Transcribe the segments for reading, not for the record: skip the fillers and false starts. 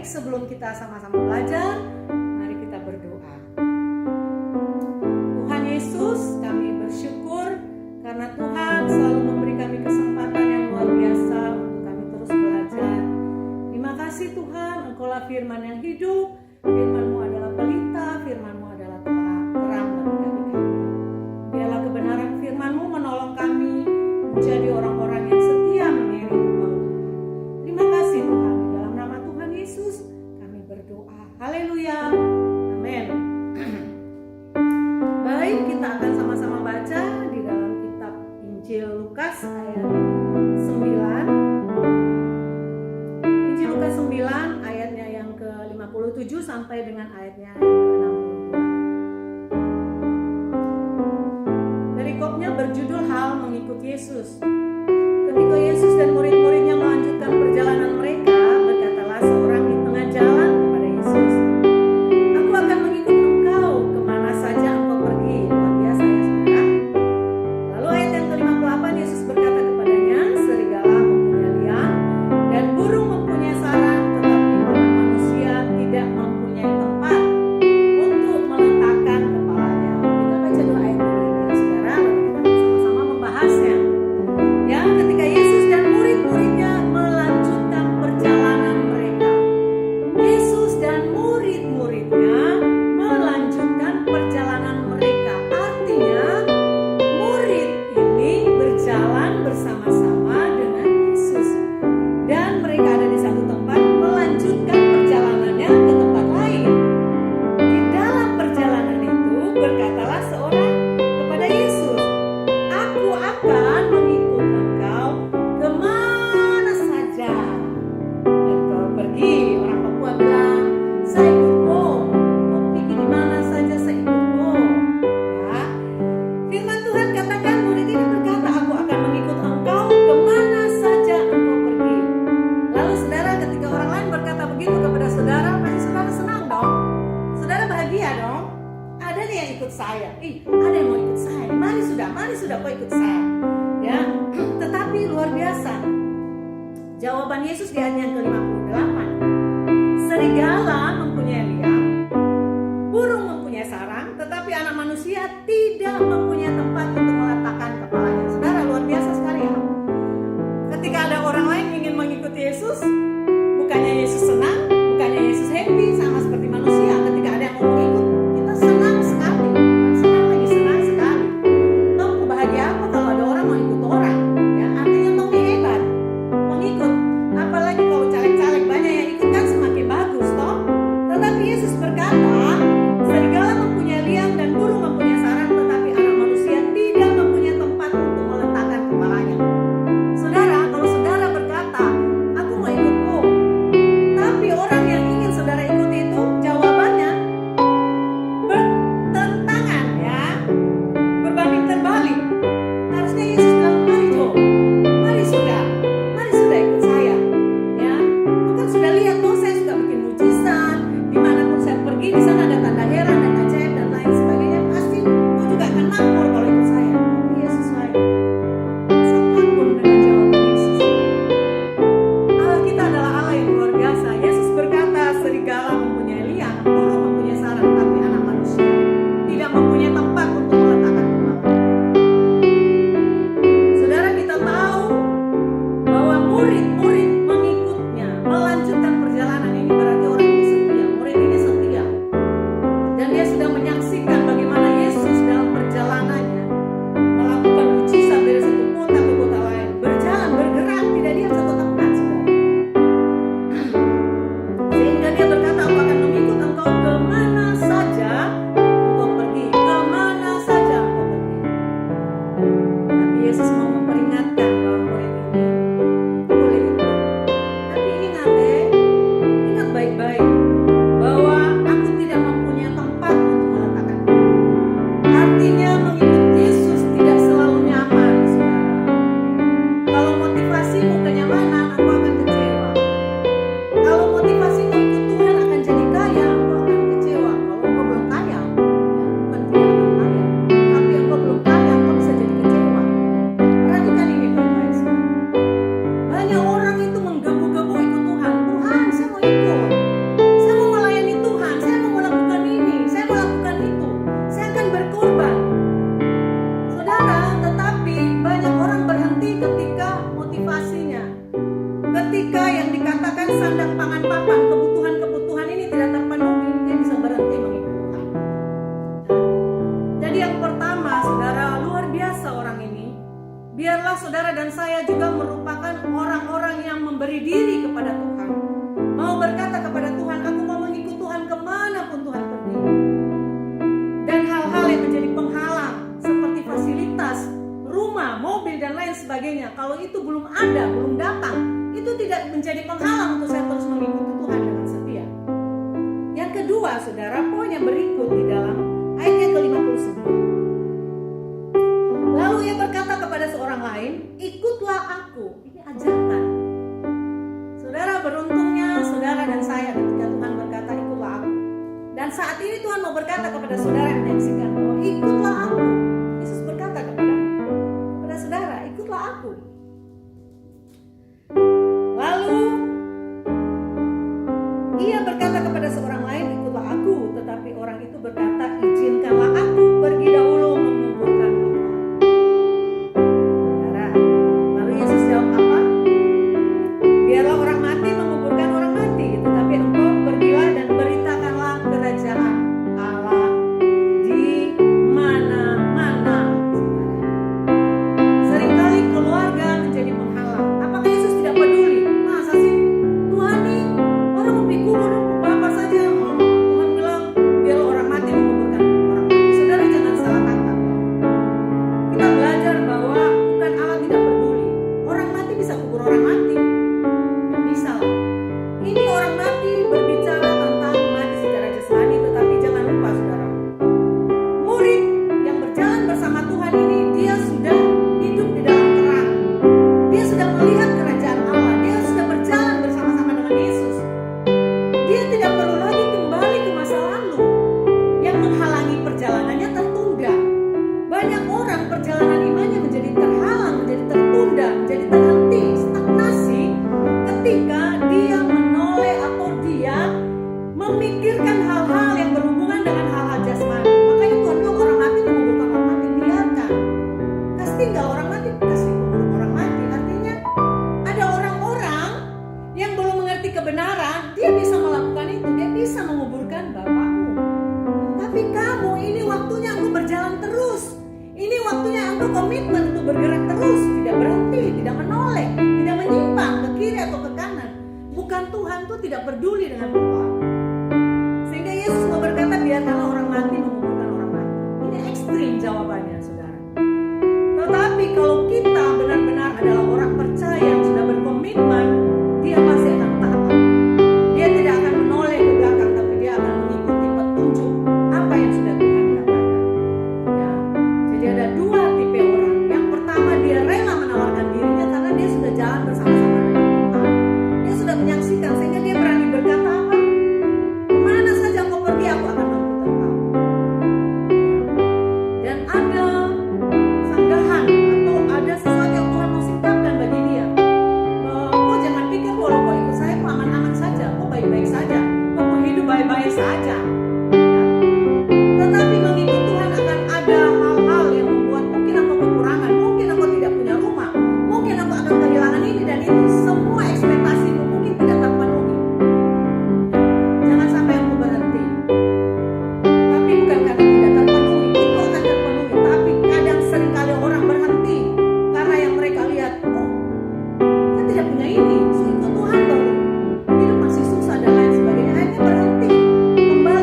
sebelum kita sama-sama belajar, mari kita berdoa. Tuhan Yesus, kami bersyukur karena Tuhan selalu memberi kami kesempatan yang luar biasa untuk kami terus belajar. Terima kasih Tuhan, Engkaulah firman yang hidup, firman-Mu adalah pelita, firman-Mu adalah terang bagi kami. Biarlah kebenaran firman-Mu menolong kami menjadi orang-orang yang setia mengiring Engkau. Terima kasih Tuhan, di dalam nama Tuhan Yesus kami berdoa. Haleluya, amin. Baik, kita akan sama-sama baca di dalam kitab Injil Lukas ayat 9. Injil Lukas 9 ayatnya yang ke-57 sampai dengan ayatnya yang ke-62. Perikopnya berjudul Hal Mengikut Yesus. Ketika Yesus dan murid-muridnya melanjutkan perjalanan mereka, berkatalah seorang di tengah jalan kepada Yesus, "Aku akan mengikut engkau kemana saja engkau pergi." Luar biasa ya saudara. Lalu ayat yang ke-58, Yesus berkata kepadanya, "Serigala mempunyai liang dan burung mempunyai sarang, tetapi anak manusia tidak mempunyai tempat untuk meletakkan kepalanya." Kita baca dulu ayat dulu ini ya saudara, lalu kita sama-sama membahasnya. Ya, ketika Yesus dan murid-muridnya melanjutkan perjalanan mereka. Yesus dan murid-muridnya melanjutkan perjalanan mereka. Artinya, murid ini berjalan bersama-sama dengan Yesus. Dan mereka ada di satu tempat melanjutkan perjalanannya ke tempat lain. Di dalam perjalanan itu berkatalah seorang kepada Yesus, "Aku akan mengikut engkau kemana saja engkau pergi." Orang Papua bilang, "Saya ikutmu, kau pergi di mana saja saya ikutmu." Ya. Firman Tuhan katakan, murid ini berkata, "Aku akan mengikut engkau kemana saja engkau pergi." Lalu saudara, ketika orang lain berkata begitu kepada saudara, pasti saudara senang dong. Saudara bahagia dong. Ada nih yang ikut saya. Ada yang mau ikut saya. Mari sudah kau ikut saya. Ya, tetapi luar biasa. Jawaban Yesus di ayat yang ke-58. Serigala mempunyai liang, burung mempunyai sarang, tetapi anak manusia tidak mempunyai tempat untuk meletakkan kepalanya. Saudara, luar biasa sekali ya. Ketika ada orang lain ingin mengikuti Yesus, bukannya Yesus senang, bukannya Yesus happy sama seperti manusia. Ketika ada yang mau mengikut, kita senang sekali. Bukan senang lagi, senang sekali. Tahu bahagia apa kalau ada orang mau ikut orang? Ya, artinya tahu hebat, mengikut. Apalagi kalau caleg-caleg banyak yang ikut kan semakin bagus, toh. sandang pangan papan, kebutuhan-kebutuhan ini tidak terpenuhi, dia bisa berhenti mengikuti Tuhan. Jadi yang pertama, saudara, luar biasa orang ini. Biarlah saudara dan saya juga merupakan orang-orang yang memberi diri kepada Tuhan. Mau berkata kepada Tuhan, aku mau mengikut Tuhan kemanapun Tuhan pergi. Dan hal-hal yang menjadi penghalang seperti fasilitas, rumah, mobil dan lain sebagainya, kalau itu belum ada, belum datang, itu tidak menjadi penghalang untuk saya terus mengikuti Tuhan dengan setia. Yang kedua, saudara, poin yang berikut di dalam ayat yang ke-59. Lalu ia berkata kepada seorang lain, ikutlah aku. Ini ajakan. Saudara, beruntungnya saudara dan saya ketika Tuhan berkata ikutlah aku. Dan saat ini Tuhan mau berkata kepada saudara yang menyaksikan bahwa ikutlah aku. Yesus berkata kepada saudara, ikutlah aku. Lalu ia berkata kepada seorang lain, ikutlah aku. Tetapi orang itu berkata, izinkanlah aku pergi dahulu menguburkan Bapa. Saudara, lalu Yesus jawab apa? Biarlah orang mati menguburkan orang mati, tetapi engkau pergilah dan beritakanlah kerajaan Allah di mana-mana. Seringkali keluarga menjadi penghalang. Apakah Yesus tidak peduli? Masa sih Tuhan nih orang mau pikul apa saja? Tuhan bilang biar orang mati menguburkan orang mati. Saudara jangan salah tangkap. Kita belajar bahwa bukan Allah tidak peduli. Orang mati bisa kubur orang mati. Bisa. Ini orang mati berbicara tentang mati secara jasmani, tetapi jangan lupa saudara, murid yang berjalan bersama Tuhan ini, dia sudah hidup di dalam terang. Dia sudah melihat kerajaan Allah. Dia sudah berjalan bersama-sama dengan Yesus. Dia tidak perlu lagi kembali ke masa lalu yang menghalangi perjalanannya tertunda. Banyak orang perjalanan imannya menjadi terhalang, menjadi tertunda, menjadi terhenti, stagnasi ketika dia menoleh atau dia memikirkan hal-hal yang berhubungan dengan hal-hal jasmani. Makanya Tuhan bilang orang mati menguburkan orang mati, biarkan. Kasih tinggal orang mati, kasih kubur orang mati. Artinya ada orang-orang yang belum mengerti kebenaran, dia bisa melakukan itu, dia bisa menguburkan bapakmu. Tapi kamu, ini waktunya engkau berjalan terus. Ini waktunya engkau komitmen untuk bergerak terus, tidak berhenti, tidak menoleh, tidak menyimpang ke kiri atau ke kanan. Bukan Tuhan tuh tidak peduli dengan doa. Sehingga Yesus mau berkata biarkanlah orang mati menguburkan orang mati. Ini ekstrim jawabannya, saudara. Tetapi kalau kita benar-benar adalah orang percaya yang sudah berkomitmen, dia pasti akan taat. Dia tidak akan menoleh ke belakang, tapi dia akan mengikuti petunjuk apa yang sudah Tuhan katakan. Ya. Jadi ada dua tipe orang. Yang pertama, dia rela menawarkan dirinya karena dia sudah jalan bersama-sama dengan Tuhan. Dia sudah menyaksikan sehingga dia berani berkata apa? Kemana saja kau pergi, aku akan mengikuti engkau. Dan ada sanggahan atau ada sesuatu yang Tuhan mau singkapkan bagi dia. Kau jangan pikir kalau kau ikut saya kau aman-aman saja, kau baik-baik saja, kau mau hidup baik-baik saja. Tetapi mengikut Tuhan akan ada hal-hal yang membuat mungkin aku kekurangan, mungkin aku tidak punya rumah, mungkin aku akan kehilangan ini dan itu. Semua ekspektasimu mungkin tidak terpenuhi. Jangan sampai aku berhenti. Tapi bukan karena tidak terpenuhi, itu akan terpenuhi. Tapi kadang seringkali orang berhenti karena yang mereka lihat, oh, saya tidak punya ini, saya ikut Tuhan baru hidup masih susah dan lain sebagainya. Akhirnya berhenti, kembali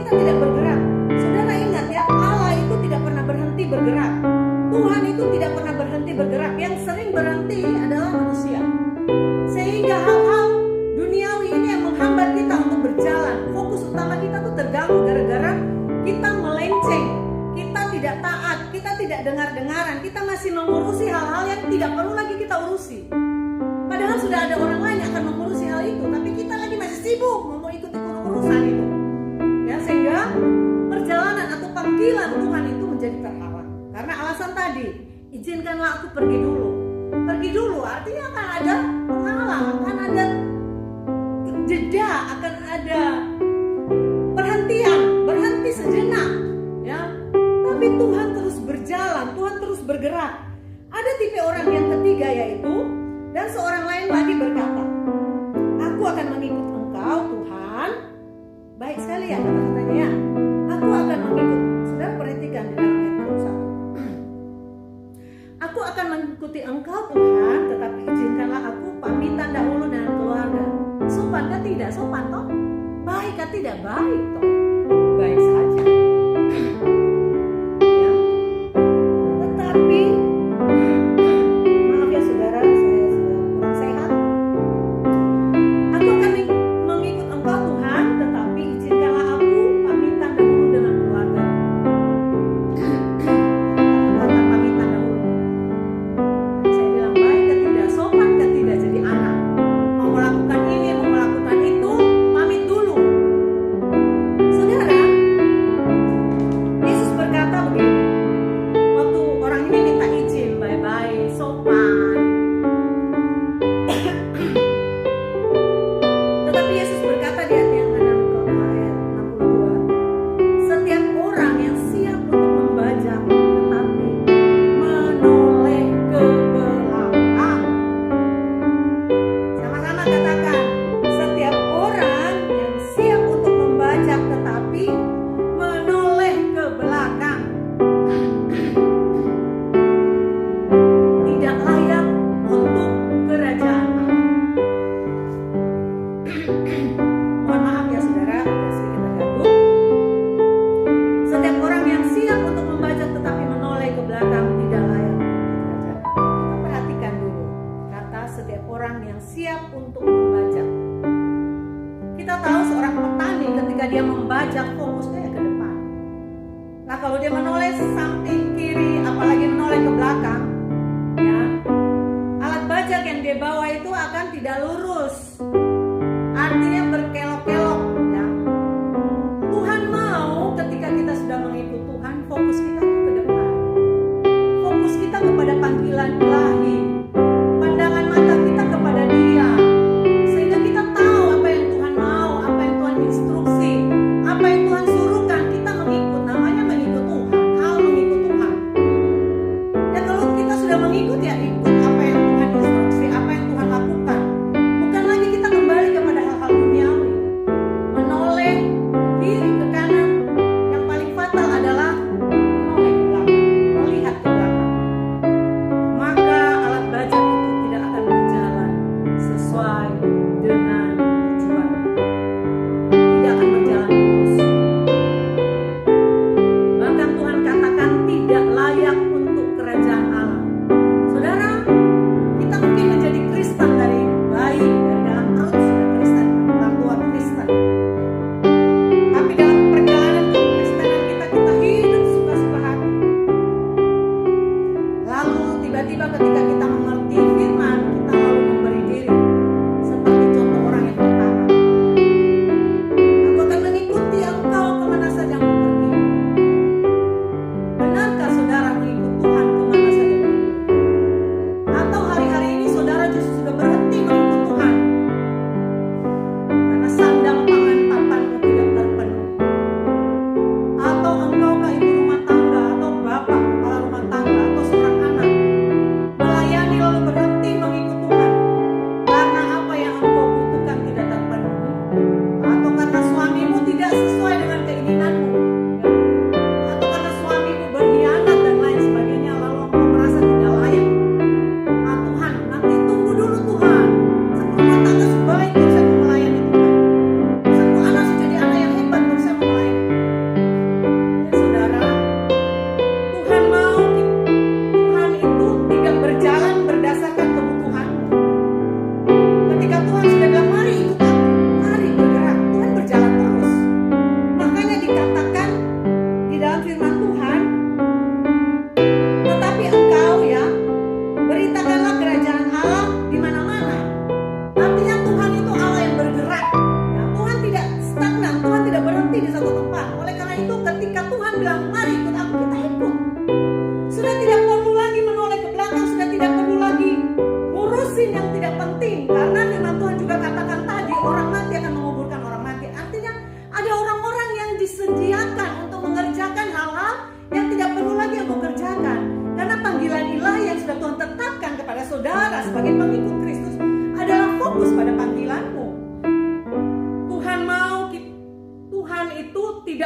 kita tidak bergerak. Saudara ingat ya, Allah itu tidak pernah berhenti bergerak. Tuhan itu tidak pernah berhenti bergerak. Yang sering berhenti adalah manusia. Sehingga hal-hal duniawi ini yang menghambat kita untuk berjalan. Fokus utama kita tuh terganggu gara-gara kita melenceng. Kita tidak taat, kita tidak dengar-dengaran. Kita masih mengurusi hal-hal yang tidak perlu lagi kita urusi. Padahal sudah ada orang lain yang akan mengurusi hal itu, tapi kita lagi masih sibuk mau ikut urusan itu. Ya, sehingga perjalanan atau panggilan Tuhan itu menjadi terhalang. Karena alasan tadi, izinkanlah aku pergi dulu. Pergi dulu artinya akan ada penghalang, akan ada jeda, akan ada perhentian, berhenti sejenak. Ya, tapi Tuhan terus berjalan, Tuhan terus bergerak. Ada tipe orang yang ketiga yaitu, dan seorang lain lagi berkata, aku akan mengikut engkau Tuhan. Baik sekali ya kata-katanya ya. Aku akan mengikut. Saudara perhatikan di dalam ayat 61. Aku akan mengikuti engkau Tuhan, tetapi izinkanlah aku pamitan dahulu dengan keluarga. Sopan kah tidak? Sopan toh? Baik kah tidak? Baik toh? Baik saja. Ya. Tetapi maaf ya saudara, saya sudah kurang sehat. Aku akan mengikut engkau Tuhan, tetapi izinkanlah aku pamitan dahulu dengan keluarga. Kata pamitan dahulu. Saya bilang baik ke tidak, sopan ke tidak jadi anak. Mau melakukan ini, mau melakukan itu, pamit dulu. Saudara, Yesus berkata begini. Waktu orang ini minta izin, bye-bye, sopan. Tetapi Yesus berkata di ayat yang ayat 62, setiap orang yang siap untuk membajak tetapi menoleh ke belakang. Sama-sama katakan, setiap orang yang siap untuk membajak tetapi menoleh ke belakang tidak layak untuk kerajaan Allah. Mohon maaf ya saudara, ada sedikit terganggu. Setiap orang yang siap untuk membajak tetapi menoleh ke belakang tidak layak untuk kerajaan. Kita perhatikan dulu kata setiap orang yang siap untuk membajak. Kita tahu seorang petani ketika dia membajak fokusnya ke depan. Nah kalau dia menoleh samping kiri, apalagi menoleh ke belakang, ya, alat bajak yang dia bawa itu akan tidak lurus. Artinya berkelok-kelok, ya. Tuhan mau ketika kita sudah mengikut Tuhan, fokus kita ke depan. Fokus kita kepada panggilan ilahi. Pandangan mata kita kepada Dia. Sehingga kita tahu apa yang Tuhan mau, apa yang Tuhan instruksi, apa yang Tuhan suruhkan, kita mengikut. Namanya mengikut Tuhan, hal mengikut Tuhan. Ya kalau kita sudah mengikut ya ikut apa yang Tuhan instruksi, apa yang Tuhan lakukan. Bukan lagi kita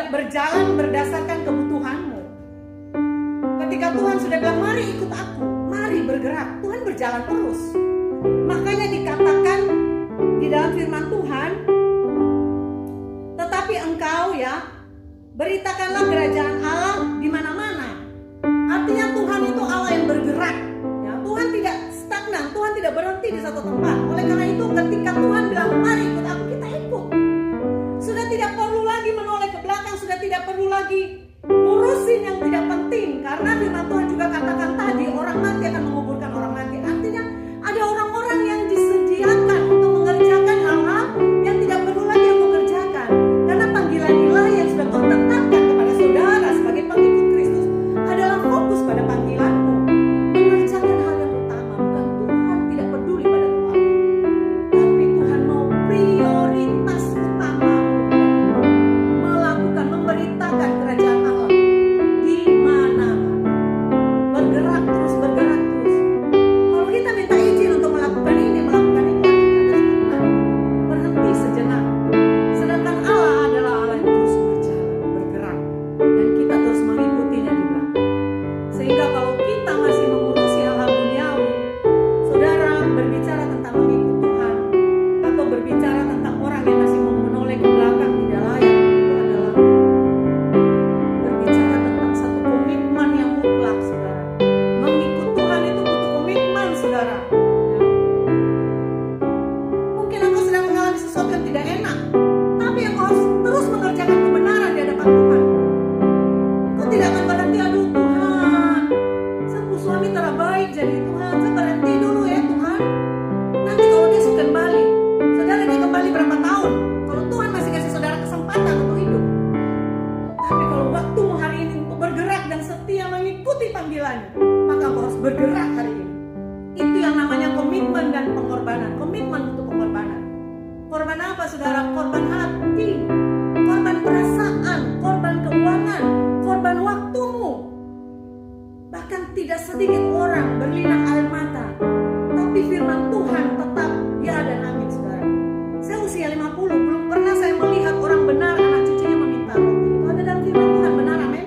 tidak berjalan berdasarkan kebutuhanmu. Ketika Tuhan sudah bilang, mari ikut aku, mari bergerak, Tuhan berjalan terus. Makanya dikatakan di dalam firman Tuhan, tetapi engkau ya, beritakanlah kerajaan Allah di mana-mana. Artinya Tuhan itu Allah yang bergerak. Ya, Tuhan tidak stagnan, Tuhan tidak berhenti di satu tempat. Oleh karena itu ketika Tuhan bilang, mari ikut aku, kita ikut. Sudah tidak perlu lagi menoleh ke belakang, sudah tidak perlu lagi ngurusin yang tidak penting. Karena firman Tuhan juga katakan tadi, orang mati akan menguburkan orang mati. Artinya ada orang-orang yang disediakan untuk mengerjakan hal-hal yang tidak perlu lagi aku kerjakan. Karena panggilan ilahi yang sudah Tuhan tetapkan kepada saudara sebagai pengikut Kristus adalah fokus pada panggilanmu, mengerjakan hal yang utama. Bukan Tuhan tidak peduli pada Tuhan, tapi Tuhan mau prioritas utama melakukan, memberitakan kerajaan Allah di mana-mana. Bergerak terus, bergerak terus. Kalau kita minta izin untuk melakukan ini, melakukan itu, ada sebentar, berhenti sejenak. Sedangkan Allah adalah Allah yang terus berjalan, bergerak, dan kita terus mengikutinya di belakang. Sehingga kalau kita masih mengurusi hal-hal duniawi, saudara berbicara tentang mengikut Tuhan atau berbicara tentang orang yang masih mau menoleh ke belakang tidak layak, itu adalah berbicara tentang satu komitmen yang mutlak, saudara. Mengikut Tuhan itu butuh komitmen, saudara. Mungkin engkau sedang mengalami sesuatu yang tidak enak, tapi engkau harus terus mengerjakan kebenaran di hadapan Tuhan. Engkau tidak akan berhenti, aduh Tuhan, sang suami telah baik, jadi Tuhan, saya berhenti dulu ya Tuhan. Nanti kalau dia sudah kembali, saudara, dia kembali berapa tahun? Kalau Tuhan masih kasih saudara kesempatan untuk hidup. Tapi kalau waktumu hari ini untuk bergerak dan setia mengikuti panggilan, maka engkau harus bergerak hari ini. Itu yang namanya komitmen dan pengorbanan. Komitmen untuk pengorbanan. Korban apa, saudara? Korban hati, korban perasaan, korban keuangan, korban waktumu. Bahkan tidak sedikit orang berlinang air mata, tapi firman Tuhan tetap ya dan amin, saudara. Saya usia 50, belum pernah saya melihat orang benar anak cucunya meminta roti. Itu ada dalam firman Tuhan, benar, amin.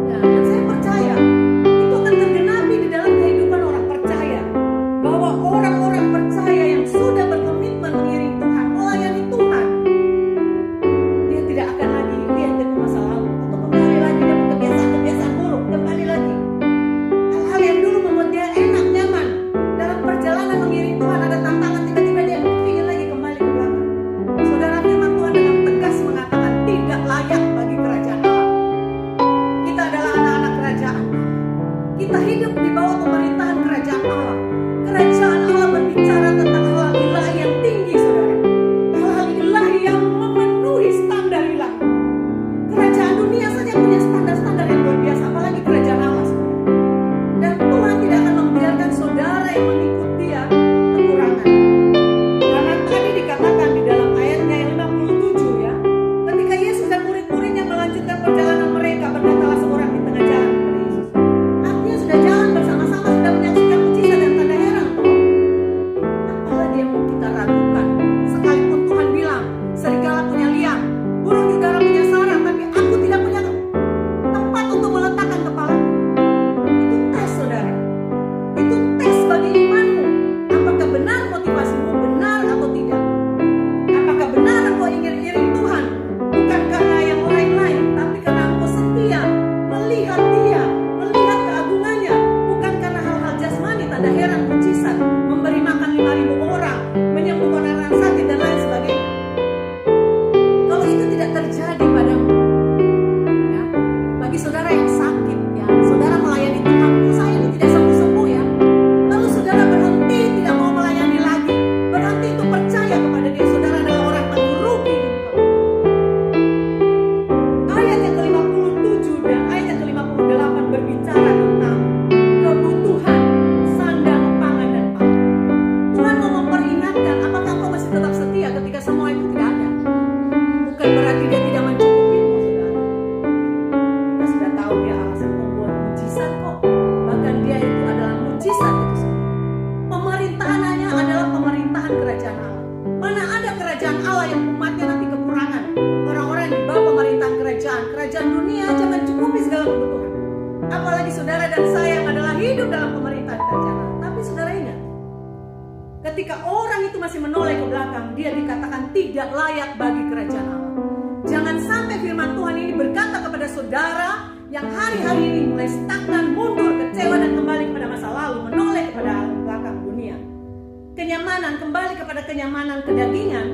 Ya, dan saya percaya itu akan tergenapi di dalam kehidupan orang percaya, bahwa orang-orang percaya yang sudah berkomitmen mengiring Tuhan, melayani Tuhan, dia tidak akan lagi lihat ke masa lalu atau kembali lagi dapat kebiasaan-kebiasaan buruk, kembali lagi hal-hal yang dulu membuat dia enak, nyaman. Dalam perjalanan mengiring Tuhan ada tantangan, tiba-tiba dia ingin lagi kembali ke belakang. Saudara, firman Tuhan dengan tegas mengatakan tidak layak bagi kerajaan Allah. Kita adalah anak-anak kerajaan. Kita hidup di bawah pemerintahan kerajaan Allah. Kerajaan Allah berbicara tentang hal ilahi yang tinggi, saudara. Hal ilahi yang memenuhi standar ilahi. Kerajaan dunia saja punya standar-standar yang luar biasa, apalagi kerajaan Allah, saudara. Dan Tuhan tidak akan membiarkan saudara yang mengikut dia kekurangan. Karena tadi dikatakan di dalam ayatnya yang 57 ya, ketika Yesus dan murid-muridnya melanjutkan perjalanan mereka, berkatalah seorang di tengah jalan kepada Yesus. Artinya sudah jalan bersama-sama, sudah menyaksikan mujizat dan tanda kerajaan dunia aja mencukupi segala kebutuhan. Apalagi saudara dan saya yang adalah hidup dalam pemerintahan kerajaan Allah. Tapi saudara ingat, ketika orang itu masih menoleh ke belakang, dia dikatakan tidak layak bagi kerajaan Allah. Jangan sampai firman Tuhan ini berkata kepada saudara yang hari-hari ini mulai stagnan, mundur, kecewa dan kembali kepada masa lalu, menoleh kepada belakang dunia, kenyamanan, kembali kepada kenyamanan kedagingan.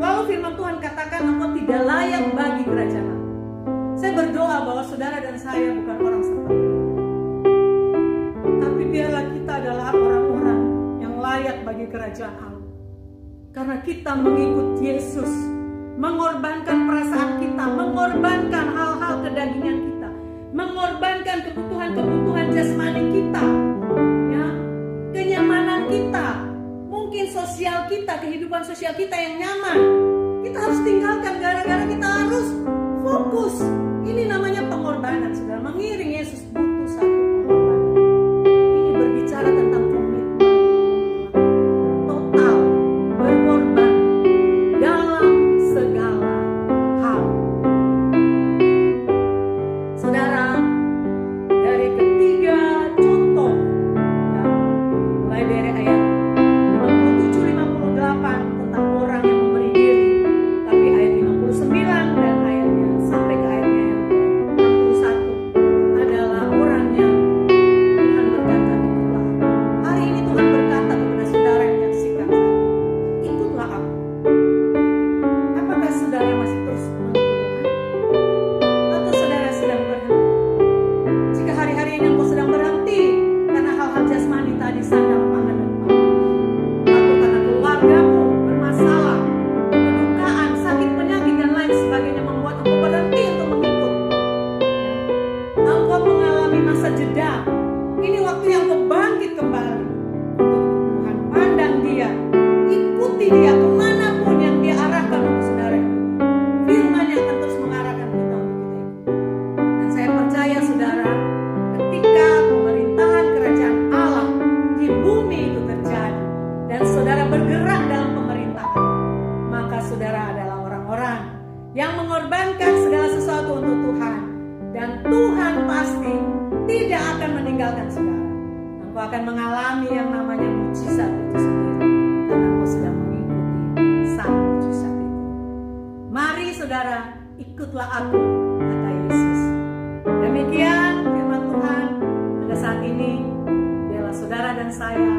Lalu firman Tuhan katakan engkau tidak layak bagi kerajaan Allah. Saya berdoa bahwa saudara dan saya bukan orang seperti itu, tapi biarlah kita adalah orang-orang yang layak bagi kerajaan Allah. Karena kita mengikut Yesus, mengorbankan perasaan kita, mengorbankan hal-hal kedagingan kita, mengorbankan kebutuhan-kebutuhan jasmani kita, ya, kenyamanan kita, mungkin sosial kita, kehidupan sosial kita yang nyaman, kita harus tinggalkan gara-gara kita harus fokus. Ini namanya pengorbanan, saudara. Mengiring Yesus butuh satu pengorbanan. Ini berbicara tentang komitmen total, berkorban dalam segala hal. Saudara, dari ketiga contoh, ya, mulai dari ayat 57-58 tentang orang yang memberi diri, tapi ayat 59 dan ayatnya sampai ke ayatnya yang 61 adalah orang yang Tuhan berkata ikutlah. Hari ini Tuhan berkata kepada saudara yang menyaksikan saya, ikutlah aku. Apakah saudara masih terus mengikut Tuhan? Atau saudara sedang berhenti? Jika hari-hari ini engkau sedang berhenti karena hal-hal jasmani tadi, sandang, pangan, dan papan, atau karena keluargamu bermasalah, kedukaan, sakit, penyakit, dan lain sebagainya membuat engkau berhenti untuk mengikut, engkau mengalami masa jeda, ini waktunya engkau bangkit kembali untuk Tuhan pandang dia, ikuti dia kemanapun yang dia arahkan untuk saudara ikuti. Firman-Nya akan terus mengarahkan kita untuk kita ikuti. Dan saya percaya saudara, ketika pemerintahan kerajaan Allah di bumi itu terjadi dan saudara bergerak dalam pemerintahan, maka saudara adalah orang-orang yang mengorbankan segala sesuatu untuk Tuhan, dan Tuhan pasti tidak akan meninggalkan saudara. Engkau akan mengalami yang namanya mujizat itu sendiri, karena engkau sedang mengikuti sang mujizat itu. Mari saudara, ikutlah aku, kata Yesus. Demikian firman Tuhan pada saat ini. Biarlah saudara dan saya